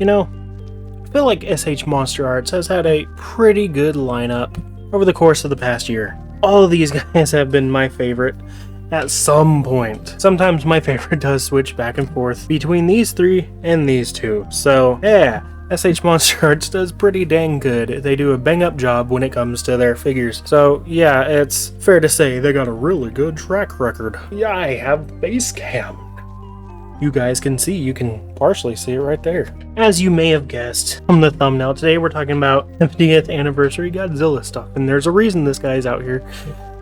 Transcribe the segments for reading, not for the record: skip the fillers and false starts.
You know, I feel like SH Monster Arts has had a pretty good lineup over the course of the past year. All of these guys have been my favorite at some point. Sometimes my favorite does switch back and forth between these three and these two. So yeah, SH Monster Arts does pretty dang good. They do a bang up job when it comes to their figures. So yeah, it's fair to say they got a really good track record. Yeah, I have base cam. You guys can see, you can partially see it right there. As you may have guessed from the thumbnail, today we're talking about 50th anniversary Godzilla stuff. And there's a reason this guy's out here,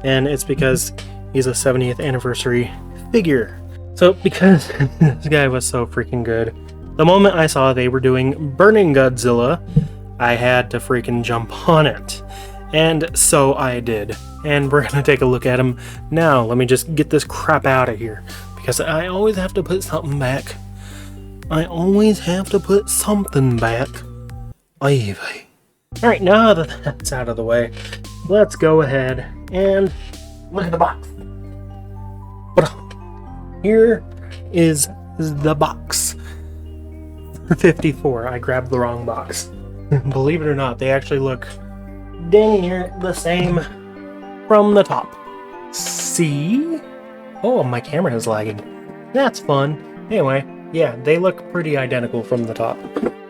and it's because he's a 70th anniversary figure. So because this guy was so freaking good, the moment I saw they were doing Burning Godzilla, I had to freaking jump on it. And so I did. And we're gonna take a look at him now. Let me just get this crap out of here, because I always have to put something back. I always have to put something back. Ivy. Alright, now that that's out of the way, let's go ahead and look at the box. But here is the box. 54. I grabbed the wrong box. Believe it or not, they actually look dang near the same from the top. See? Oh, my camera is lagging. That's fun. Anyway, yeah, they look pretty identical from the top.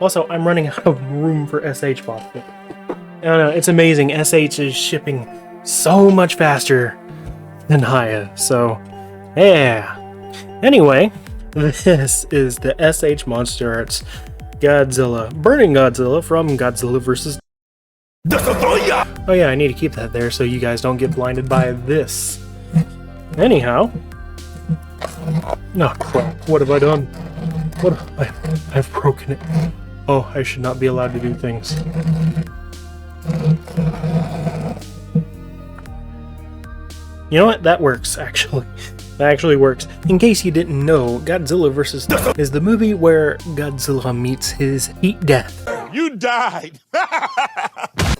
Also, I'm running out of room for SH boxes. I don't know, it's amazing. SH is shipping so much faster than Haya, so yeah. Anyway, this is the SH Monster Arts Godzilla, Burning Godzilla from Godzilla vs. Oh yeah, I need to keep that there so you guys don't get blinded by this. Anyhow. Oh crap, what have I done? What have I've broken it. Oh, I should not be allowed to do things. You know what? That works, actually. That actually works. In case you didn't know, Godzilla vs. is the movie where Godzilla meets his heat death. You died! That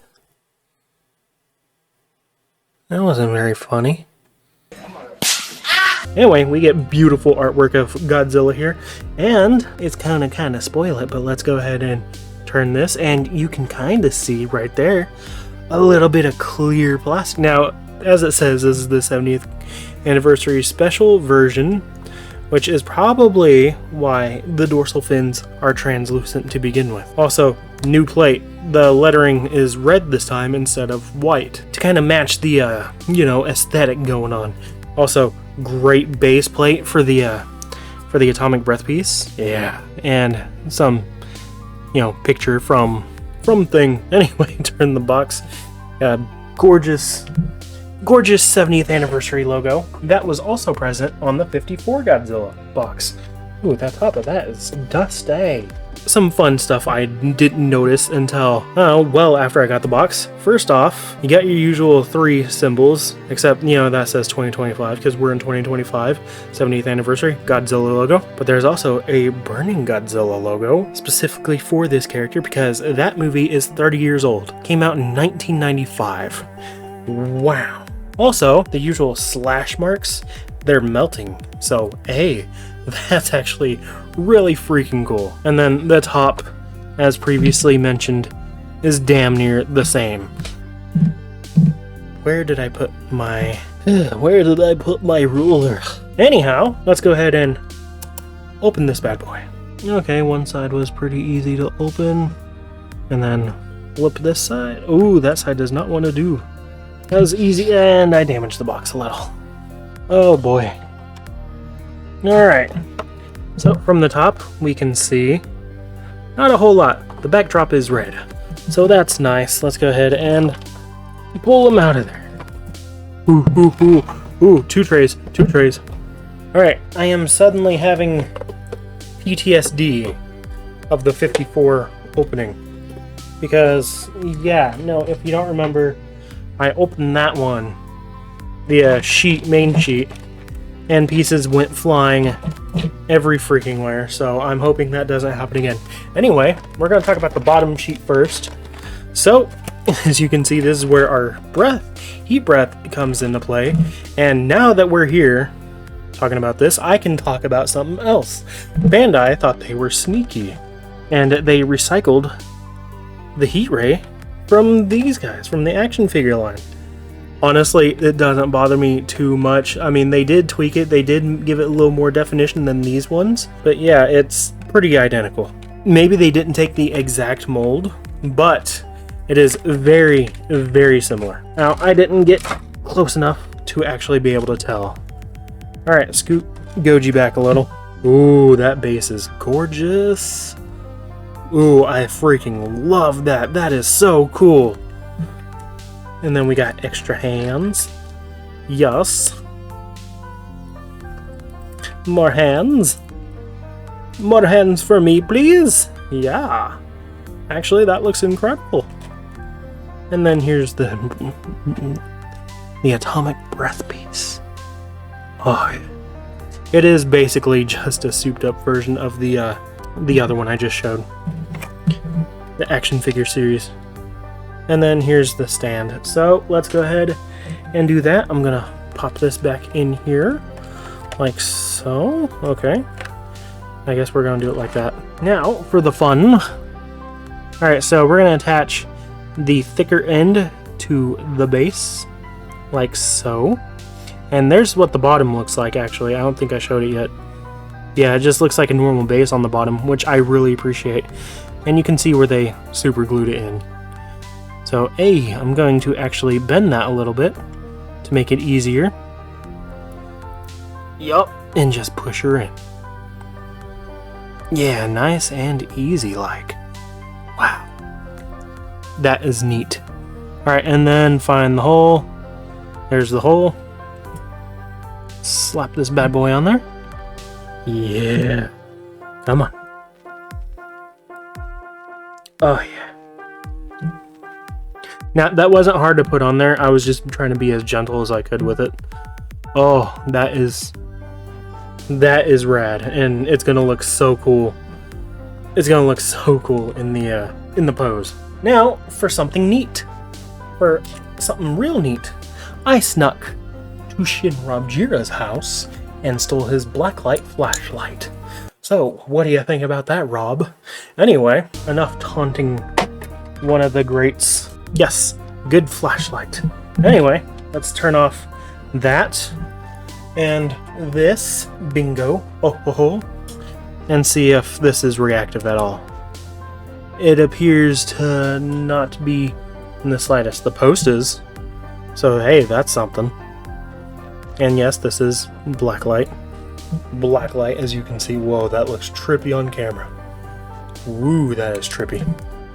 wasn't very funny. Anyway, we get beautiful artwork of Godzilla here, and it's kind of spoil it, but let's go ahead and turn this, and you can kind of see right there a little bit of clear plastic. Now, as it says, this is the 70th anniversary special version, which is probably why the dorsal fins are translucent to begin with. Also, new plate. The lettering is red this time instead of white to kind of match the, aesthetic going on. Also, great base plate for the atomic breath piece. Yeah, and some, picture from thing. Anyway, turn the box. Gorgeous 70th anniversary logo. That was also present on the 54 Godzilla box. Ooh, the top of that is dusty. Some fun stuff I didn't notice until, well after I got the box. First off, you got your usual 3 symbols, except, that says 2025 because we're in 2025, 70th anniversary, Godzilla logo. But there's also a Burning Godzilla logo, specifically for this character because that movie is 30 years old. Came out in 1995. Wow. Also, the usual slash marks, they're melting. So, hey, that's actually really freaking cool. And then the top, as previously mentioned, is damn near the same. Where did I put my ruler? Anyhow, let's go ahead and open this bad boy. Okay, one side was pretty easy to open. And then flip this side. Ooh, that side does not want to do. That was easy, and I damaged the box a little. Oh boy. Alright. So from the top, we can see not a whole lot. The backdrop is red. So that's nice. Let's go ahead and pull them out of there. Ooh, 2 trays. Alright, I am suddenly having PTSD of the 54 opening. Because, if you don't remember, I opened that one, the main sheet, and pieces went flying every freaking where, so I'm hoping that doesn't happen again. Anyway, we're going to talk about the bottom sheet first. So, as you can see, this is where our heat breath comes into play, and now that we're here talking about this, I can talk about something else. Bandai thought they were sneaky. And they recycled the heat ray from these guys, from the action figure line. Honestly, it doesn't bother me too much. I mean, they did tweak it. They did give it a little more definition than these ones. But yeah, it's pretty identical. Maybe they didn't take the exact mold, but it is very, very similar. Now, I didn't get close enough to actually be able to tell. All right, scoot Goji back a little. Ooh, that base is gorgeous. Ooh, I freaking love that. That is so cool. And then we got extra hands. Yes. More hands. More hands for me, please. Yeah. Actually, that looks incredible. And then here's the atomic breath piece. Oh, it is basically just a souped up version of the other one I just showed. The action figure series. And then here's the stand. So let's go ahead and do that. I'm gonna pop this back in here like so. Okay. I guess we're gonna do it like that. Now for the fun. Alright, so we're gonna attach the thicker end to the base like so. And there's what the bottom looks like actually. I don't think I showed it yet. Yeah, it just looks like a normal base on the bottom, which I really appreciate. And you can see where they super glued it in. So I'm going to actually bend that a little bit to make it easier. Yup, and just push her in. Yeah, nice and easy like. Wow. That is neat. Alright, and then find the hole. There's the hole. Slap this bad boy on there. Yeah. Come on. Oh yeah. Now, that wasn't hard to put on there. I was just trying to be as gentle as I could with it. Oh, that is rad, and it's gonna look so cool. It's gonna look so cool in the pose. Now, for something neat. For something real neat. I snuck to Shinrabjira's house and stole his blacklight flashlight. So, what do you think about that, Rob? Anyway, enough taunting one of the greats. Yes, good flashlight. Anyway, let's turn off that and this bingo, and see if this is reactive at all. It appears to not be in the slightest. The post is, so hey, that's something. And yes, this is blacklight. Blacklight, as you can see. Whoa, that looks trippy on camera. Woo, that is trippy.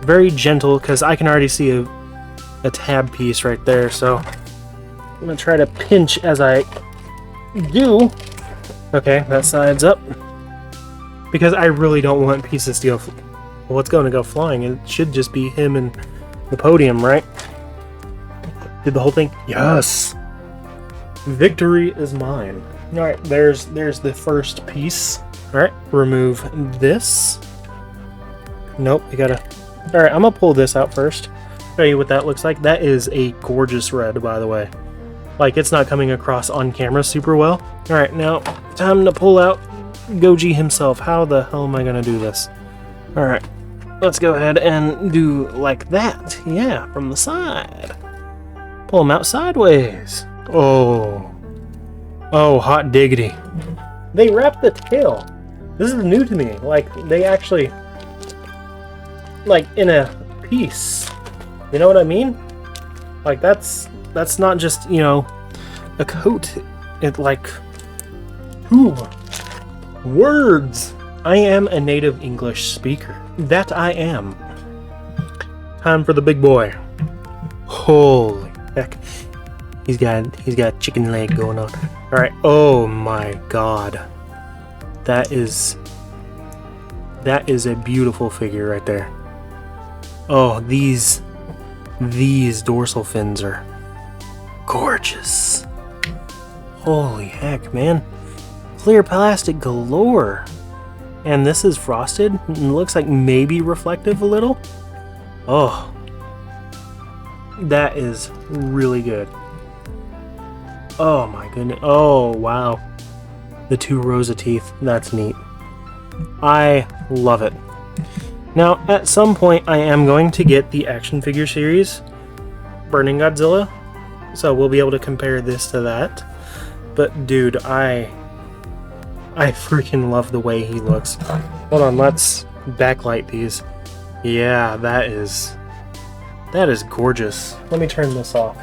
Very gentle, because I can already see a tab piece right there, so I'm gonna try to pinch as I do. Okay, that side's up, because I really don't want pieces to go what's going to go flying. It should just be him and the podium, right? Did the whole thing? Yes. Victory is mine. All right, there's the first piece. All right, remove this. Nope, we gotta. All right, I'm gonna pull this out first. Show you what that looks like. That is a gorgeous red, by the way. Like, it's not coming across on camera super well. All right, now time to pull out Goji himself. How the hell am I gonna do this? All right, let's go ahead and do like that. Yeah, from the side. Pull him out sideways. Oh, hot diggity. They wrapped the tail. This is new to me. Like, they actually, like, in a piece. You know what I mean? Like, that's not just, you know, a coat. It, like, ooh, words. I am a native English speaker. That I am. Time for the big boy. Holy heck. He's got chicken leg going on. All right. Oh my God. That is a beautiful figure right there. Oh, these dorsal fins are gorgeous. Holy heck, man. Clear plastic galore. And this is frosted. It looks like maybe reflective a little. Oh. That is really good. Oh my goodness. Oh, wow. The 2 rows of teeth. That's neat. I love it. Now, at some point, I am going to get the action figure series, Burning Godzilla, so we'll be able to compare this to that. But dude, I freaking love the way he looks. Hold on, let's backlight these. Yeah, that is gorgeous. Let me turn this off.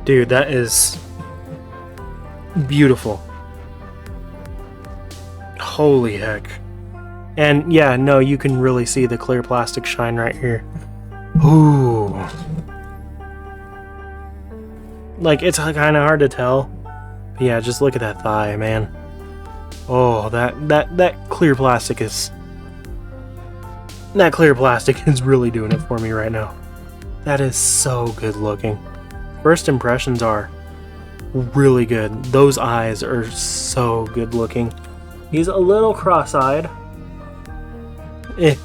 Dude, that is beautiful. Holy heck. And yeah, no, you can really see the clear plastic shine right here. Ooh. Like, it's kind of hard to tell. But yeah, just look at that thigh, man. Oh, that clear plastic is... That clear plastic is really doing it for me right now. That is so good looking. First impressions are really good. Those eyes are so good looking. He's a little cross-eyed,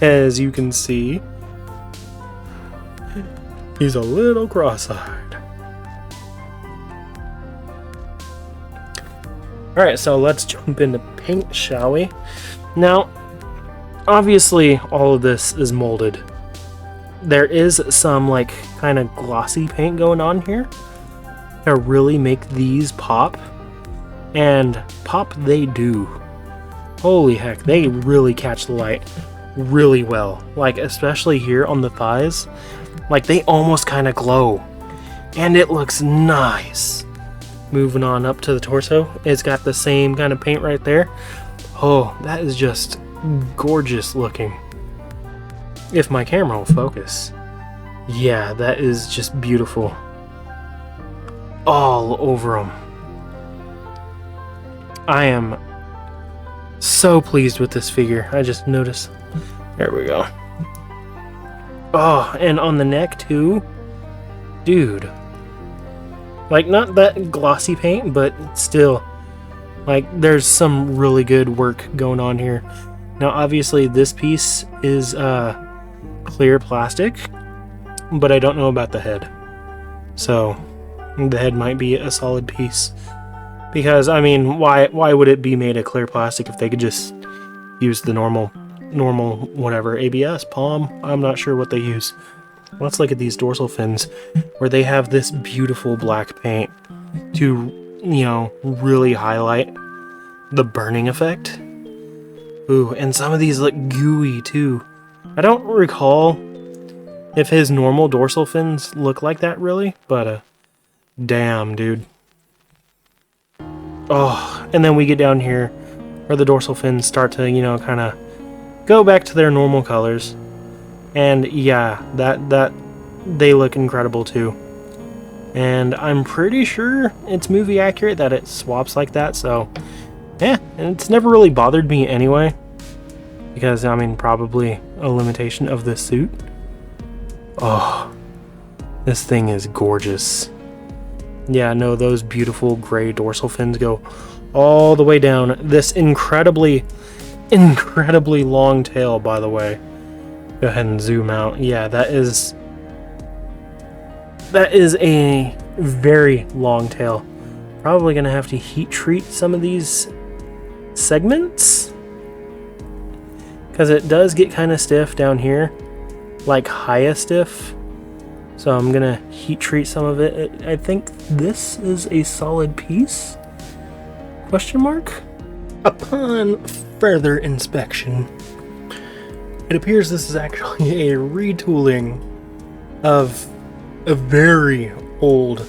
as you can see. He's a little cross-eyed. Alright, so let's jump into paint, shall we? Now, obviously, all of this is molded. There is some, like, kind of glossy paint going on here to really make these pop. And pop they do. Holy heck, they really catch the light really well. Like, especially here on the thighs. Like, they almost kind of glow. And it looks nice. Moving on up to the torso. It's got the same kind of paint right there. Oh, that is just gorgeous looking. If my camera will focus. Yeah, that is just beautiful. All over them. I am so pleased with this figure. I just noticed. There we go. Oh, and on the neck too. Dude. Like, not that glossy paint, but still. Like, there's some really good work going on here. Now, obviously, this piece is clear plastic, but I don't know about the head. So, the head might be a solid piece. Because, I mean, why would it be made of clear plastic if they could just use the normal whatever, ABS, palm? I'm not sure what they use. Let's look at these dorsal fins, where they have this beautiful black paint to, you know, really highlight the burning effect. Ooh, and some of these look gooey too. I don't recall if his normal dorsal fins look like that really, but damn, dude. Oh, and then we get down here where the dorsal fins start to, you know, kind of go back to their normal colors. And yeah, that they look incredible too. And I'm pretty sure it's movie accurate that it swaps like that, so yeah, and it's never really bothered me anyway. Because, I mean, probably a limitation of this suit. Oh, this thing is gorgeous. Yeah, no, those beautiful gray dorsal fins go all the way down. This incredibly long tail, by the way. Go ahead and zoom out. Yeah, that is a very long tail. Probably gonna have to heat treat some of these segments, because it does get kind of stiff down here, like highest stiff. So I'm gonna heat treat some of it. I think this is a solid piece? Question mark? Upon further inspection, it appears this is actually a retooling of a very old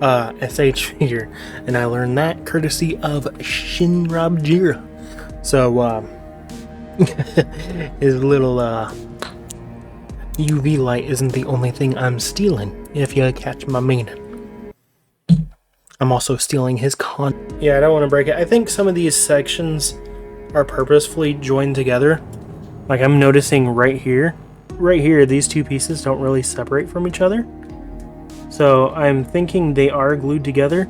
SH figure, and I learned that courtesy of Shinrabjira. So his little UV light isn't the only thing I'm stealing, if you catch my meaning. I'm also stealing his Yeah, I don't want to break it. I think some of these sections are purposefully joined together. Like, I'm noticing right here, these two pieces don't really separate from each other. So I'm thinking they are glued together.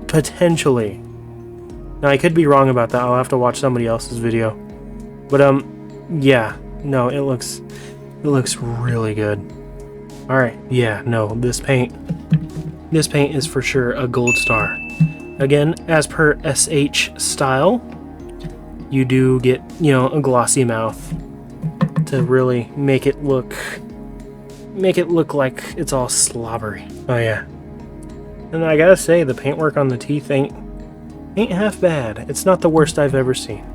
Potentially. Now, I could be wrong about that. I'll have to watch somebody else's video. But, yeah. No, it looks really good. Alright, yeah, no, this paint is for sure a gold star. Again, as per SH style, you do get, you know, a glossy mouth to really make it look like it's all slobbery. Oh yeah. And I gotta say, the paintwork on the teeth ain't half bad. It's not the worst I've ever seen.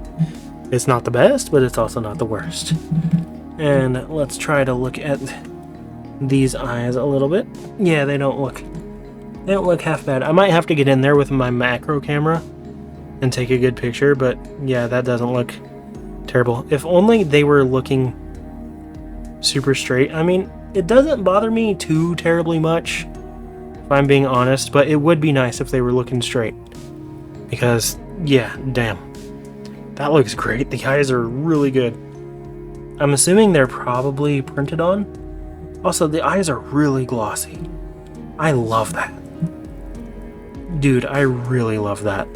It's not the best, but it's also not the worst. And let's try to look at these eyes a little bit. Yeah, they don't look half bad. I might have to get in there with my macro camera and take a good picture, but yeah, that doesn't look terrible. If only they were looking super straight. I mean, it doesn't bother me too terribly much, if I'm being honest, but it would be nice if they were looking straight. Because, yeah, damn. That looks great. The eyes are really good. I'm assuming they're probably printed on. Also, the eyes are really glossy. I love that. Dude, I really love that.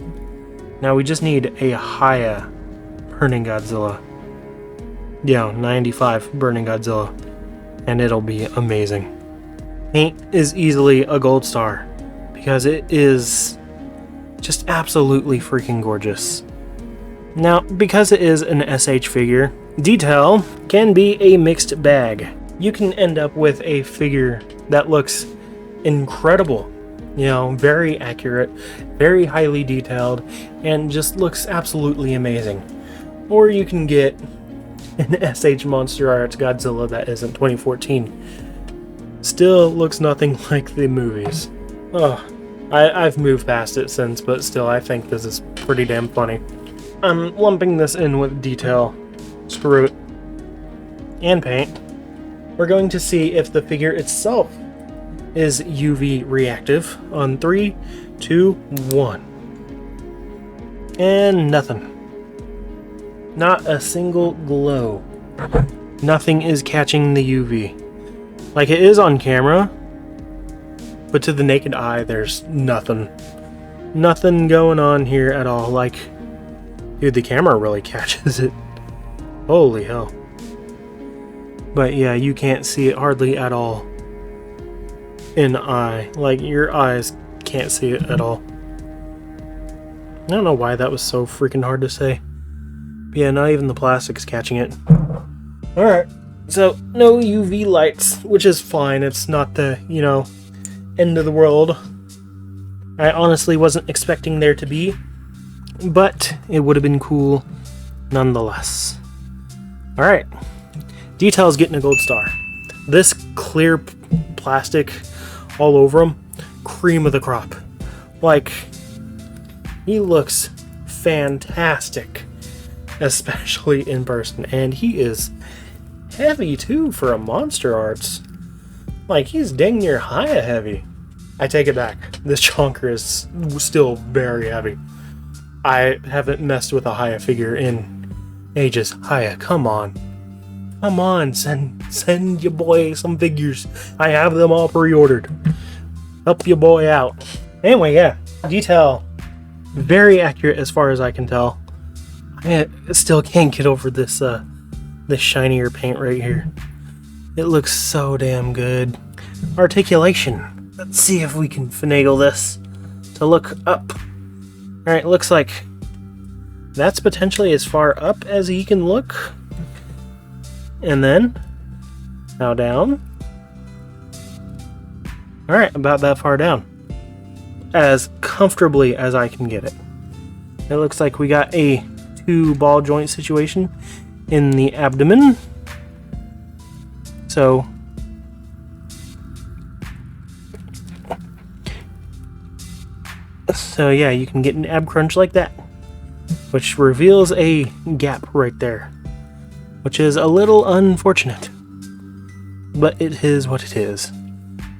Now we just need a Haya Burning Godzilla. Yeah, 95 Burning Godzilla. And it'll be amazing. Paint is easily a gold star because it is just absolutely freaking gorgeous. Now, because it is an SH figure, detail can be a mixed bag. You can end up with a figure that looks incredible, you know, very accurate, very highly detailed, and just looks absolutely amazing. Or you can get an SH MonsterArts Godzilla that isn't 2014. Still looks nothing like the movies. Oh, I've moved past it since, but still I think this is pretty damn funny. I'm lumping this in with detail, screw it, and paint. We're going to see if the figure itself is UV reactive on 3, 2, 1. And nothing. Not a single glow. Nothing is catching the UV. Like it is on camera, but to the naked eye, there's nothing. Nothing going on here at all. Like, dude, the camera really catches it. Holy hell. But yeah, you can't see it hardly at all in eye. Like, your eyes can't see it at all. I don't know why that was so freaking hard to say. But yeah, not even the plastic's catching it. Alright, so no UV lights, which is fine. It's not the, you know, end of the world. I honestly wasn't expecting there to be, but it would have been cool nonetheless. Alright, detail's getting a gold star. This clear plastic all over him, cream of the crop. Like, he looks fantastic, especially in person, and he is heavy too for a MonsterArts. Like, he's dang near Haya heavy. I take it back. This chonker is still very heavy. I haven't messed with a Haya figure in ages. Haya, come on. Come on, send your boy some figures. I have them all pre-ordered. Help your boy out. Anyway, yeah. Detail. Very accurate as far as I can tell. I still can't get over this this shinier paint right here. It looks so damn good. Articulation. Let's see if we can finagle this to look up. Alright, looks like that's potentially as far up as he can look. And then, now down. Alright, about that far down. As comfortably as I can get it. It looks like we got a 2 ball joint situation in the abdomen. So yeah, you can get an ab crunch like that, which reveals a gap right there, which is a little unfortunate, but it is what it is.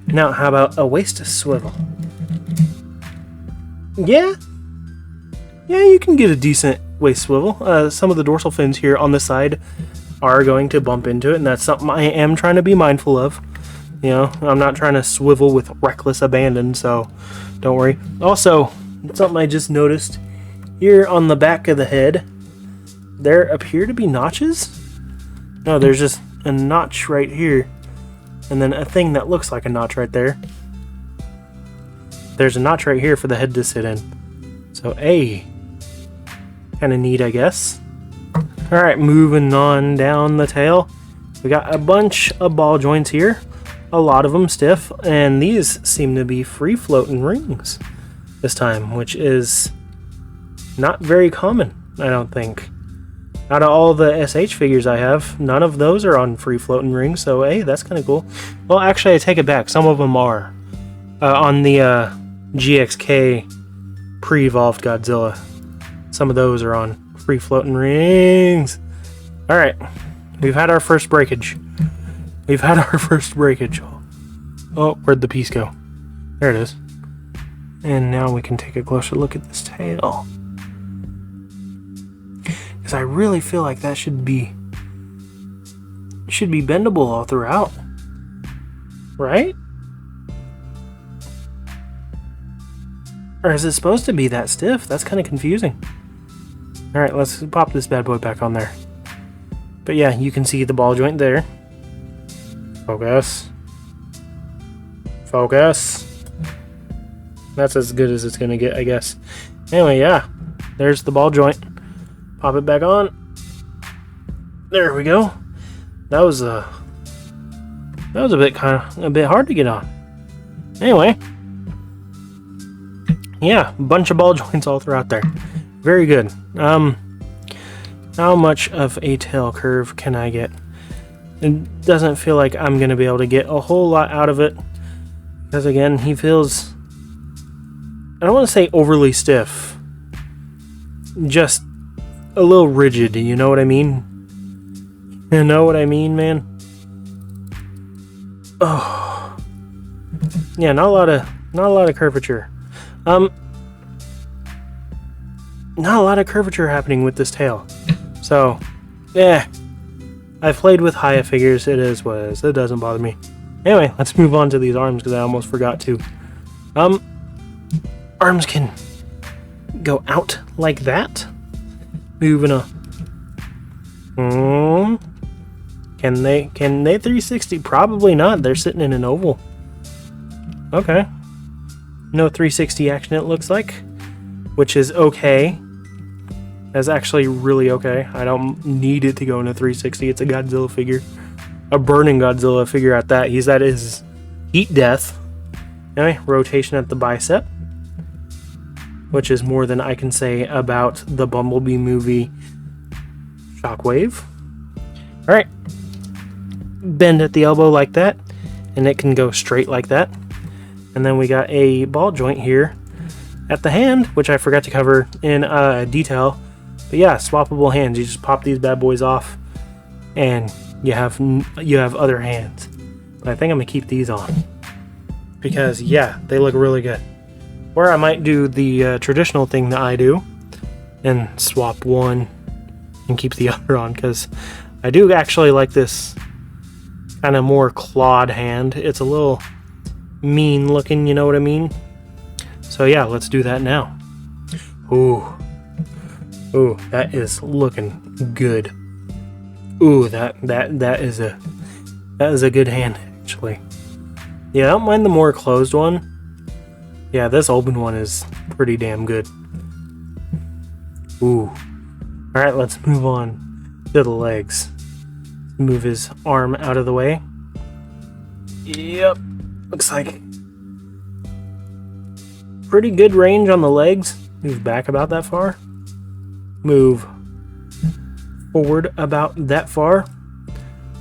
Now, how about a waist swivel? Yeah, you can get a decent waist swivel. Some of the dorsal fins here on the side are going to bump into it, and that's something I am trying to be mindful of. You know, I'm not trying to swivel with reckless abandon, so don't worry. Also, something I just noticed here on the back of the head, there appear to be notches. No, there's just a notch right here, and then a thing that looks like a notch right there. There's a notch right here for the head to sit in. So, kind of neat, I guess. Alright, moving on down the tail. We got a bunch of ball joints here. A lot of them stiff, and these seem to be free floating rings this time, which is not very common, I don't think. Out of all the SH figures I have, none of those are on free floating rings, so hey, that's kind of cool. Well, actually, I take it back. Some of them are. On the GXK pre-evolved Godzilla, some of those are on free floating rings. Alright, we've had our first breakage. Oh, where'd the piece go? There it is. And now we can take a closer look at this tail. Because I really feel like that should be bendable all throughout. Right? Or is it supposed to be that stiff? That's kind of confusing. Alright, let's pop this bad boy back on there. But yeah, you can see the ball joint there. Focus. Focus. That's as good as it's gonna get, I guess. Anyway, yeah. There's the ball joint. Pop it back on. There we go. That was a bit hard to get on. Anyway. Yeah, bunch of ball joints all throughout there. Very good. How much of a tail curve can I get? It doesn't feel like I'm going to be able to get a whole lot out of it. Because again, he feels, I don't want to say overly stiff. Just a little rigid, you know what I mean? You know what I mean, man? Oh. Yeah, not a lot of curvature. Not a lot of curvature happening with this tail. So, yeah. I've played with Haya figures. It is what it is. It doesn't bother me. Anyway, let's move on to these arms because I almost forgot to. Arms can go out like that. Moving on. Can they 360? Probably not. They're sitting in an oval. Okay. No 360 action, it looks like. Which is okay. That's actually really okay. I don't need it to go into 360. It's a Godzilla figure. A burning Godzilla figure at that. He's at his heat death. Anyway, rotation at the bicep. Which is more than I can say about the Bumblebee movie Shockwave. Alright. Bend at the elbow like that. And it can go straight like that. And then we got a ball joint here at the hand, which I forgot to cover in detail. But yeah, swappable hands. You just pop these bad boys off, and you have other hands. But I think I'm gonna keep these on because yeah, they look really good. Or I might do the traditional thing that I do and swap one and keep the other on because I do actually like this kind of more clawed hand. It's a little mean looking, you know what I mean? So yeah, let's do that now. Ooh, that is looking good. Ooh, that is a good hand actually. Yeah, I don't mind the more closed one. Yeah, this open one is pretty damn good. Ooh. All right, let's move on to the legs. Move his arm out of the way. Yep. Looks like pretty good range on the legs. Move back about that far. Move forward about that far.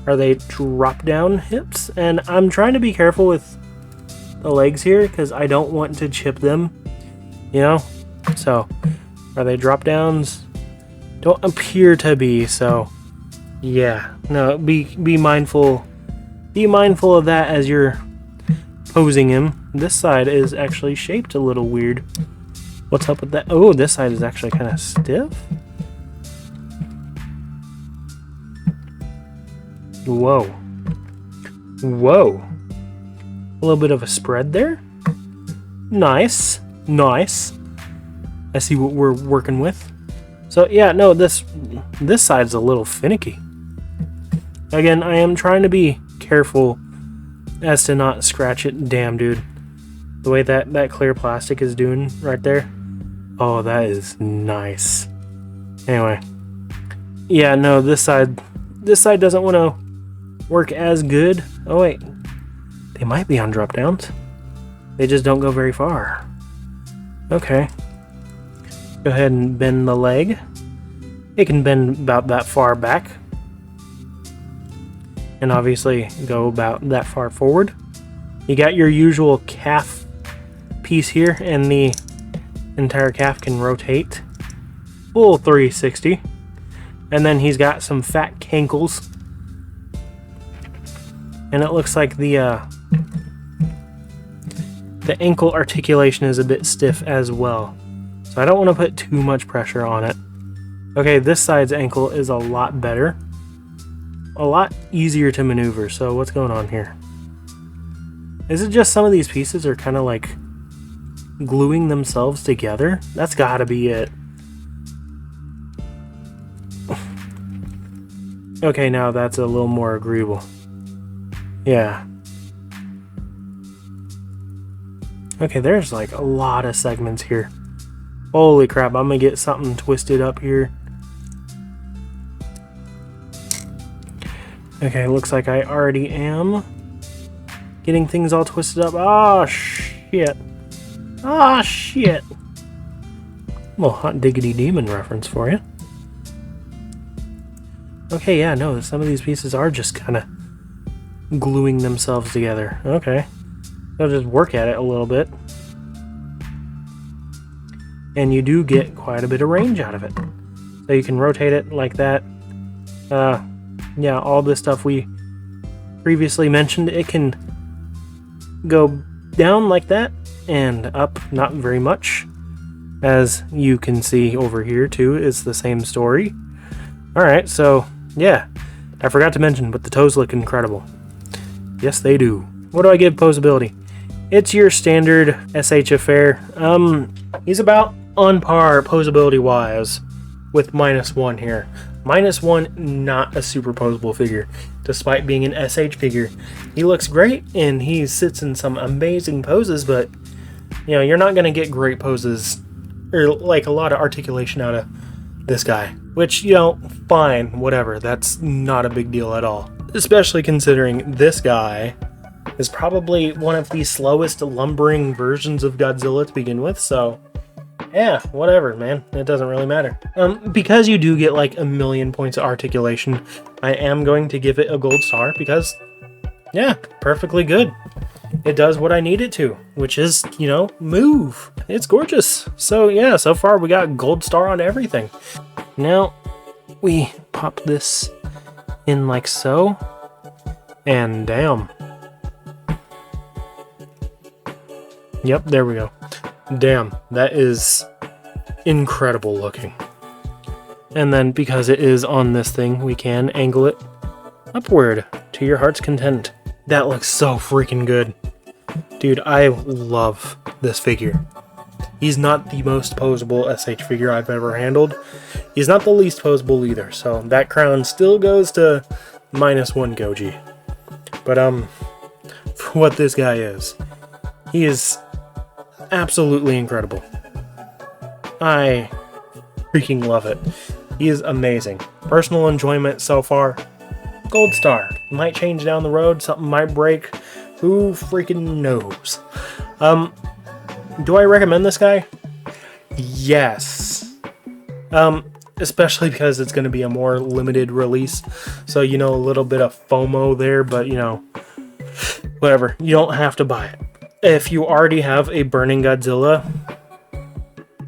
Are they drop down hips? And I'm trying to be careful with the legs here because I don't want to chip them, you know? So, are they drop downs? Don't appear to be, so yeah. No, be mindful. Be mindful of that as you're posing him. This side is actually shaped a little weird. What's up with that? Oh, this side is actually kind of stiff. Whoa. Whoa. A little bit of a spread there. Nice. Nice. I see what we're working with. So yeah, no, this side's a little finicky. Again, I am trying to be careful as to not scratch it. Damn, dude. The way that clear plastic is doing right there. Oh, that is nice. Anyway. Yeah, no, this side doesn't want to work as good. Oh wait, they might be on drop downs. They just don't go very far. Okay. Go ahead and bend the leg. It can bend about that far back. And obviously go about that far forward. You got your usual calf piece here, and the entire calf can rotate full 360. And then he's got some fat cankles. And it looks like the ankle articulation is a bit stiff as well. So I don't want to put too much pressure on it. Okay, this side's ankle is a lot better. A lot easier to maneuver. So what's going on here? Is it just some of these pieces are kind of like gluing themselves together? That's gotta be it. Okay, now that's a little more agreeable. Yeah. Okay, there's like a lot of segments here. Holy crap, I'm gonna get something twisted up here. Okay, looks like I already am getting things all twisted up. Oh, shit. Oh, shit. Well, hot diggity demon reference for you. Okay, yeah, no, some of these pieces are just kind of gluing themselves together. Okay. I'll just work at it a little bit. And you do get quite a bit of range out of it. So you can rotate it like that. Yeah, all this stuff we previously mentioned, it can go down like that and up not very much. As you can see over here too, it's the same story. Alright, so yeah, I forgot to mention, but the toes look incredible. Yes, they do. What do I give Posability? It's your standard SH affair. He's about on par posability-wise with -1 here. -1, not a super posable figure, despite being an SH figure. He looks great, and he sits in some amazing poses, but, you know, you're not going to get great poses, or, like, a lot of articulation out of this guy. Which, you know, fine, whatever. That's not a big deal at all. Especially considering this guy is probably one of the slowest lumbering versions of Godzilla to begin with, so yeah, whatever, man. It doesn't really matter. Because you do get like 1,000,000 points of articulation, I am going to give it a gold star because, yeah, perfectly good. It does what I need it to, which is, you know, move. It's gorgeous. So yeah, so far we got gold star on everything. Now, we pop this in like so, and damn. Yep, there we go. Damn, that is incredible looking. And then because it is on this thing, we can angle it upward to your heart's content. That looks so freaking good. Dude, I love this figure. He's not the most posable SH figure I've ever handled. He's not the least posable either, so that crown still goes to -1 Goji. But for what this guy is, he is absolutely incredible. I freaking love it. He is amazing. Personal enjoyment so far, gold star. Might change down the road, something might break. Who freaking knows? Do I recommend this guy? Yes. Especially because it's going to be a more limited release. So, you know, a little bit of FOMO there, but, you know, whatever. You don't have to buy it. If you already have a Burning Godzilla,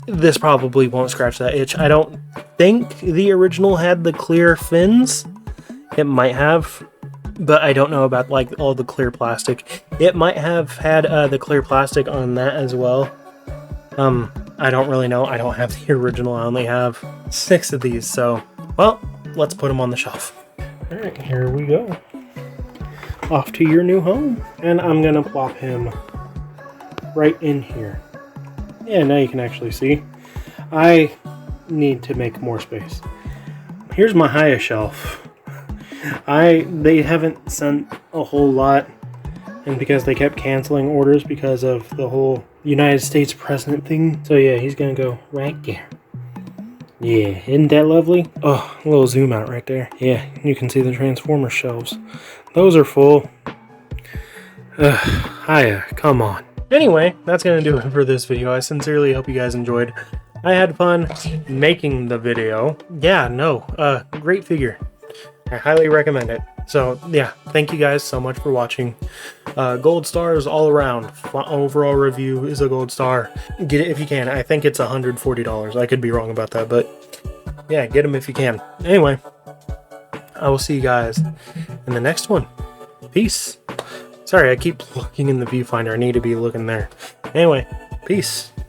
this probably won't scratch that itch. I don't think the original had the clear fins. It might have, but I don't know about like all the clear plastic. It might have had the clear plastic on that as well. I don't really know. I don't have the original. I only have 6 of these, so, well, let's put them on the shelf. Alright, here we go. Off to your new home. And I'm gonna plop him right in here. Yeah, now you can actually see. I need to make more space. Here's my highest shelf. They haven't sent a whole lot, and because they kept canceling orders because of the whole United States president thing. So yeah, he's gonna go right there. Yeah, isn't that lovely? Oh, a little zoom out right there. Yeah, you can see the Transformer shelves. Those are full. Hiya, come on. Anyway, that's gonna do it for this video. I sincerely hope you guys enjoyed. I had fun making the video. Yeah, no, great figure. I highly recommend it. So yeah, thank you guys so much for watching. Gold stars all around. Overall review is a gold star. Get it if you can. I think it's $140. I could be wrong about that, but yeah, get them if you can. Anyway, I will see you guys in the next one. Peace. Sorry, I keep looking in the viewfinder. I need to be looking there. Anyway, peace.